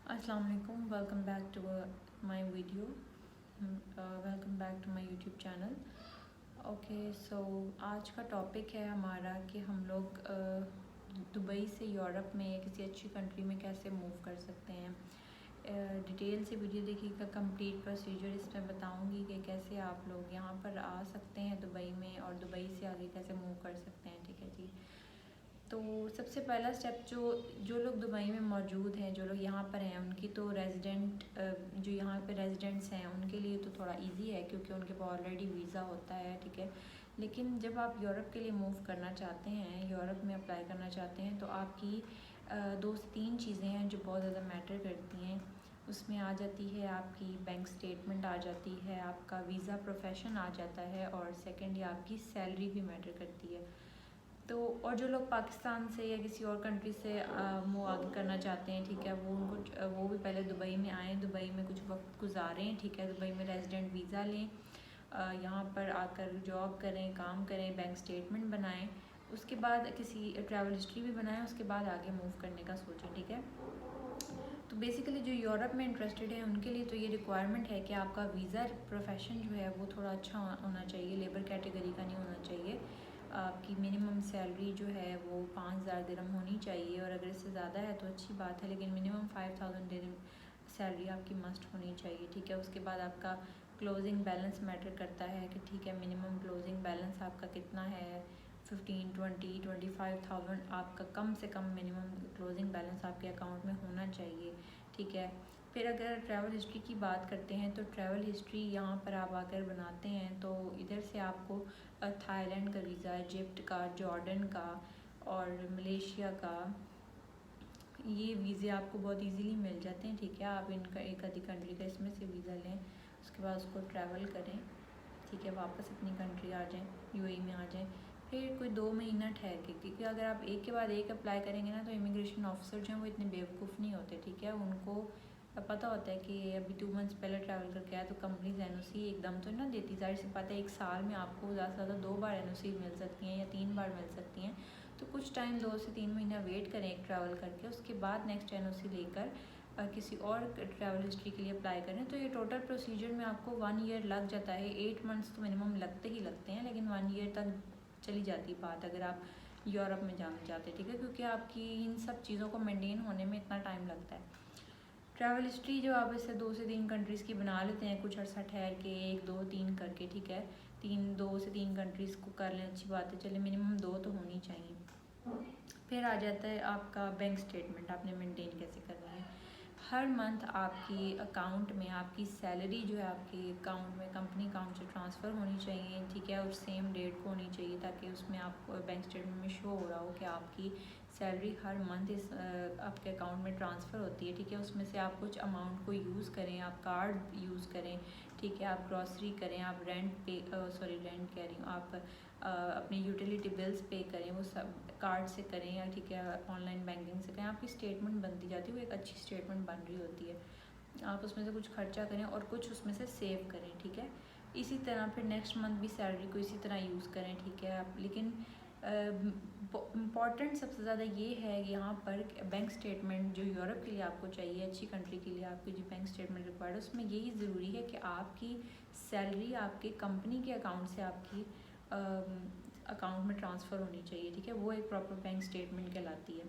अस्सलाम वालेकुम, welcome back to my video, welcome back to my YouTube channel. Okay, so आज का topic है हमारा कि हम लोग दुबई से यूरोप में किसी अच्छी कंट्री में कैसे मूव कर सकते हैं। डिटेल से वीडियो देखिएगा, कंप्लीट प्रोसीजर इसमें बताऊंगी कि कैसे आप लोग यहाँ पर आ सकते हैं दुबई में और दुबई से आगे कैसे मूव कर सकते हैं। ठीक है जी। तो सबसे पहला स्टेप जो लोग दुबई में मौजूद हैं, जो लोग यहाँ पर हैं, उनकी तो रेजिडेंट जो यहाँ पे रेजिडेंट्स हैं उनके लिए तो थोड़ा इजी है क्योंकि उनके पास ऑलरेडी वीज़ा होता है। ठीक है, लेकिन जब आप यूरोप के लिए मूव करना चाहते हैं, यूरोप में अप्लाई करना चाहते हैं, तो आपकी दो से तीन चीज़ें हैं जो बहुत ज़्यादा मैटर करती हैं। उसमें आ जाती है आपकी बैंक स्टेटमेंट, आ जाती है आपका वीज़ा प्रोफेशन आ जाता है, और सेकेंडली आपकी सैलरी भी मैटर करती है। तो और जो लोग पाकिस्तान से या किसी और कंट्री से मूव आगे करना चाहते हैं, ठीक है, वो भी पहले दुबई में आएँ, दुबई में कुछ वक्त गुजारें। ठीक है, दुबई में रेजिडेंट वीज़ा लें, यहाँ पर आकर जॉब करें, काम करें, बैंक स्टेटमेंट बनाएं, उसके बाद किसी ट्रैवल हिस्ट्री भी बनाएं, उसके बाद आगे मूव करने का सोचें। ठीक है, तो बेसिकली जो यूरोप में इंटरेस्टेड है उनके लिए तो ये रिक्वायरमेंट है कि आपका वीज़ा प्रोफेशन जो है वो थोड़ा अच्छा होना चाहिए, लेबर कैटेगरी का नहीं होना चाहिए। आपकी मिनिमम सैलरी जो है वो 5,000 दिरहम होनी चाहिए, और अगर इससे ज़्यादा है तो अच्छी बात है, लेकिन मिनिमम 5,000 दिरहम सैलरी आपकी मस्ट होनी चाहिए। ठीक है, उसके बाद आपका क्लोजिंग बैलेंस मैटर करता है कि ठीक है, मिनिमम क्लोजिंग बैलेंस आपका कितना है, 15, 20, 25,000 आपका कम से कम मिनिमम क्लोजिंग बैलेंस आपके अकाउंट में होना चाहिए। ठीक है, फिर अगर ट्रैवल हिस्ट्री की बात करते हैं तो ट्रैवल हिस्ट्री यहाँ पर आप आकर बनाते हैं तो इधर से आपको थाईलैंड का वीज़ा, इजिप्ट का, जॉर्डन का और मलेशिया का, ये वीज़े आपको बहुत इजीली मिल जाते हैं। ठीक है, आप इनका एक आधी कंट्री का इसमें से वीज़ा लें, उसके बाद उसको ट्रैवल करें। ठीक है, वापस अपनी कंट्री आ जाएं, यूएई में आ जाएं, फिर कोई 2 महीना ठहर के, क्योंकि अगर आप एक के बाद एक अप्लाई करेंगे ना तो इमिग्रेशन ऑफिसर जो हैं वो इतने बेवकूफ़ नहीं होते। ठीक है, उनको पता होता है कि अभी 2 मंथ्स पहले ट्रैवल करके आया तो कंपनीज एनओसी एकदम तो ना देती, जाहिर सी बात है एक साल में आपको ज़्यादा से ज़्यादा 2 बार एनओसी मिल सकती हैं या 3 बार मिल सकती हैं। तो कुछ टाइम 2 से 3 महीना वेट करें एक ट्रैवल करके, उसके बाद नेक्स्ट एनओसी लेकर किसी और ट्रैवल हिस्ट्री के लिए अप्लाई करें। तो ये टोटल प्रोसीजर में आपको 1 ईयर लग जाता है। 8 मंथ्स तो मिनिमम लगते ही लगते हैं, लेकिन 1 ईयर तक चली जाती बात अगर आप यूरोप में जाना चाहते हैं। ठीक है, क्योंकि आपकी इन सब चीज़ों को मेंटेन होने में इतना टाइम लगता है। ट्रैवल हिस्ट्री जो आप इससे 2 से 3 कंट्रीज़ की बना लेते हैं कुछ अर्सा ठहर के, 1 2 3 करके। ठीक है, 2 से 3 कंट्रीज़ को कर लें, अच्छी बात है, चलिए मिनिमम 2 तो होनी चाहिए। फिर आ जाता है आपका बैंक स्टेटमेंट, आपने मेंटेन कैसे करना है। हर मंथ आपकी अकाउंट में आपकी सैलरी जो है आपके अकाउंट में, कंपनी अकाउंट से ट्रांसफ़र होनी चाहिए। ठीक है, और सेम डेट को होनी चाहिए ताकि उसमें आपको बैंक स्टेटमेंट में शो हो रहा हो कि आपकी सैलरी हर मंथ इस आपके अकाउंट में ट्रांसफ़र होती है। ठीक है, उसमें से आप कुछ अमाउंट को यूज़ करें, आप कार्ड यूज़ करें। ठीक है, आप ग्रॉसरी करें, आप रेंट कह रही हूँ, आप अपनी यूटिलिटी बिल्स पे करें, वो सब कार्ड से करें या ठीक है ऑनलाइन बैंकिंग से करें। आपकी स्टेटमेंट बनती जाती है, वो एक अच्छी स्टेटमेंट बन रही होती है। आप उसमें से कुछ खर्चा करें और कुछ उसमें से सेव करें। ठीक है, इसी तरह फिर नेक्स्ट मंथ भी सैलरी को इसी तरह यूज़ करें। ठीक है, आप लेकिन इम्पॉर्टेंट सबसे ज़्यादा ये है यहाँ पर बैंक स्टेटमेंट जो यूरोप के लिए आपको चाहिए, अच्छी कंट्री के लिए आपकी जो बैंक स्टेटमेंट रिक्वायर्ड है, उसमें यही ज़रूरी है कि आपकी सैलरी आपके कंपनी के अकाउंट से आपकी अकाउंट में ट्रांसफ़र होनी चाहिए। ठीक है, वो एक प्रॉपर बैंक स्टेटमेंट कहलाती है।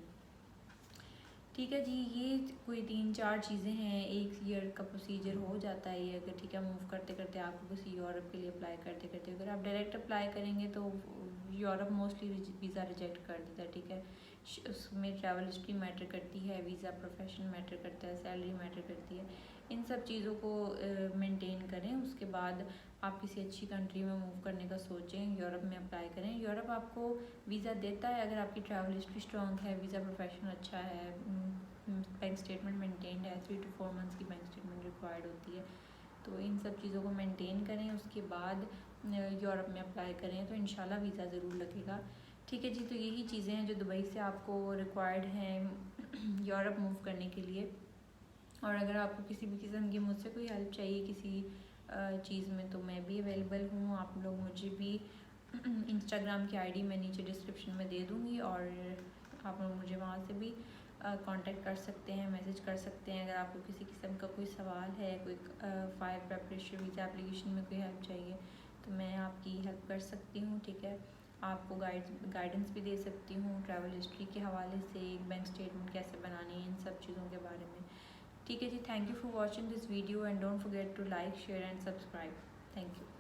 ठीक है जी, ये कोई 3-4 चीज़ें हैं, 1 ईयर का प्रोसीजर हो जाता है ये अगर, ठीक है, मूव करते करते आपको किसी यूरोप के लिए अप्लाई करते करते, अगर आप डायरेक्ट अप्लाई करेंगे तो यूरोप मोस्टली वीज़ा रिजेक्ट कर देता है। ठीक है, उसमें ट्रैवल हिस्ट्री मैटर करती है, वीज़ा प्रोफेशन मैटर करता है, सैलरी मैटर करती है। इन सब चीज़ों को मेंटेन करें, उसके बाद आप किसी अच्छी कंट्री में मूव करने का सोचें, यूरोप में अप्लाई करें। यूरोप आपको वीज़ा देता है अगर आपकी ट्रैवल हिस्ट्री स्ट्रॉन्ग है, वीज़ा प्रोफेशन अच्छा है, बैंक स्टेटमेंट मेंटेन्ड है, 3 to 4 मंथ्स की बैंक स्टेटमेंट रिक्वायर्ड होती है। तो इन सब चीज़ों को मेंटेन करें, उसके बाद यूरोप में अप्लाई करें तो इंशाल्लाह वीज़ा ज़रूर लगेगा। ठीक है जी, तो यही चीज़ें हैं जो दुबई से आपको रिक्वायर्ड हैं यूरोप मूव करने के लिए। और अगर आपको किसी भी किस्म की मुझसे कोई हेल्प चाहिए किसी चीज़ में तो मैं भी अवेलेबल हूँ। आप लोग मुझे भी इंस्टाग्राम की आईडी मैं नीचे डिस्क्रिप्शन में दे दूँगी, और आप लोग मुझे वहाँ से भी कांटेक्ट कर सकते हैं, मैसेज कर सकते हैं। अगर आपको किसी किस्म का कोई सवाल है, कोई फ़ायर प्रेपरेशन वीज़ा एप्लीकेशन में कोई हेल्प चाहिए तो मैं आपकी हेल्प कर सकती हूँ, ठीक है। आपको गाइडेंस भी दे सकती हूँ ट्रैवल हिस्ट्री के हवाले से, बैंक स्टेटमेंट कैसे बनानी है, इन सब चीज़ों के बारे में, ठीक है जी। Thank you for watching this video and don't forget to like, share and subscribe. Thank you.